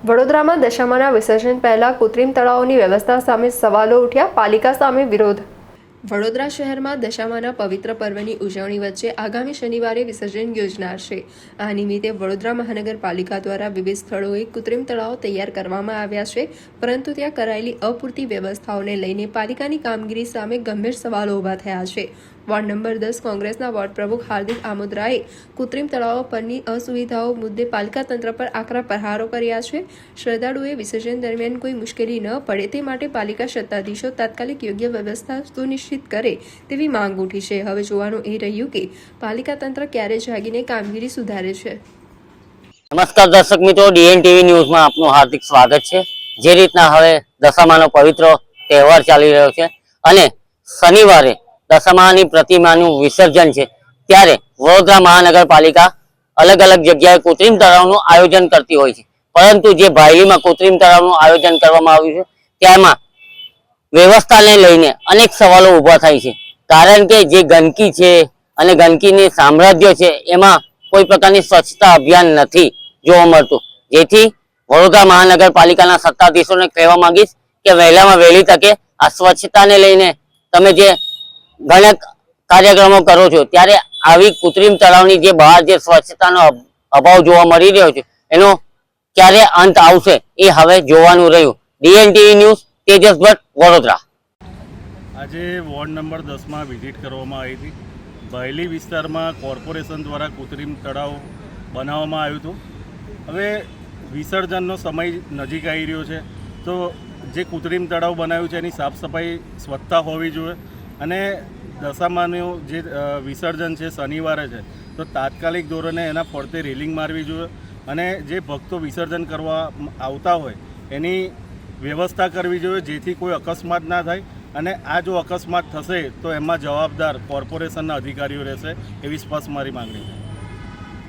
વડોદરામાં દશામાના વિસર્જન પહેલા કૃત્રિમ તળાવોની વ્યવસ્થા સામે સવાલો ઉઠ્યા, પાલિકા સામે વિરોધ। વડોદરા શહેરમાં દશામાના પવિત્ર પર્વની ઉજવણી વચ્ચે આગામી શનિવારે વિસર્જન યોજાનાર છે। આ નિમિત્તે વડોદરા મહાનગરપાલિકા દ્વારા વિવિધ સ્થળોએ કૃત્રિમ તળાવો તૈયાર કરવામાં આવ્યા છે, પરંતુ ત્યાં કરાયેલી અપૂરતી વ્યવસ્થાઓને લઈને પાલિકાની કામગીરી સામે ગંભીર સવાલો ઊભા થયા છે। વોર્ડ નંબર 10 કોંગ્રેસના વોર્ડ પ્રમુખ હાર્દિક આમોદરાએ કૃત્રિમ તળાવો પરની અસુવિધાઓ મુદ્દે પાલિકા તંત્ર પર આકરા પ્રહારો કર્યા છે। શ્રદ્ધાળુઓએ વિસર્જન દરમિયાન કોઈ મુશ્કેલી ન પડે તે માટે પાલિકા સત્તાધીશો તાત્કાલિક યોગ્ય વ્યવસ્થા સુનિશ્ચિત કરે તેવી માંગ ઉઠી છે। હવે જોવાનું એ રહ્યું કે પાલિકા તંત્ર ક્યારે જાગીને કામગીરી સુધારે છે। નમસ્કાર દર્શક મિત્રો, ડીએનટીવી ન્યૂઝમાં આપનું હાર્દિક સ્વાગત છે। જે રીતના હવે દશામાનો પવિત્ર તહેવાર ચાલી રહ્યો છે અને શનિવારે દશામાની પ્રતિમાનું વિસર્જન છે, ત્યારે વડોદરા મહાનગરપાલિકા અલગ અલગ જગ્યાએ કૃત્રિમ તળાવનું આયોજન કરતી હોય છે, પરંતુ જે ભાયલીમાં કૃત્રિમ તળાવનું આયોજન કરવામાં આવ્યું છે તેમાં વ્યવસ્થાને લઈને અનેક સવાલો ઊભા થાય છે। કારણ કે જે ગંદકી છે અને ગંદકીની સામ્રાજ્ય છે એમાં કોઈ પ્રકારની સ્વચ્છતા અભિયાન નથી જોવા મળતું, જેથી વડોદરા મહાનગરપાલિકાના સત્તાધીશોને કહેવા માંગીશ કે વહેલામાં વહેલી તકે આ સ્વચ્છતાને લઈને તમે જે ઘણા કાર્યક્રમો કરો છો ત્યારે આવી કૃત્રિમ તળાવની જે બહાર જે સ્વચ્છતાનો અભાવ જોવા મળી રહ્યો છે એનો ક્યારે અંત આવશે એ હવે જોવાનું રહ્યું। ડીએનટીવી ન્યૂઝ, તેજસ ભટ્ટ, વડોદરા। આજે વોર્ડ નંબર 10માં વિઝિટ કરવામાં આવી હતી। ભાયલી વિસ્તારમાં કોર્પોરેશન દ્વારા કૃત્રિમ તળાવ બનાવવામાં આવ્યું હતું। હવે વિસર્જનનો સમય નજીક આવી રહ્યો છે, તો જે કૃત્રિમ તળાવ બનાવ્યું છે એની સાફ સફાઈ સ્વચ્છતા હોવી જોઈએ અને દશામાનું જે વિસર્જન છે શનિવારે છે તો તાત્કાલિક ધોરણે એના ફરતે રેલિંગ મારવી જોઈએ અને જે ભક્તો વિસર્જન કરવા આવતા હોય એની વ્યવસ્થા કરવી જોઈએ, જેથી કોઈ અકસ્માત ના થાય અને આ જો અકસ્માત થશે તો એમાં જવાબદાર કોર્પોરેશનના અધિકારીઓ રહેશે એવી સ્પષ્ટ મારી માંગણી છે।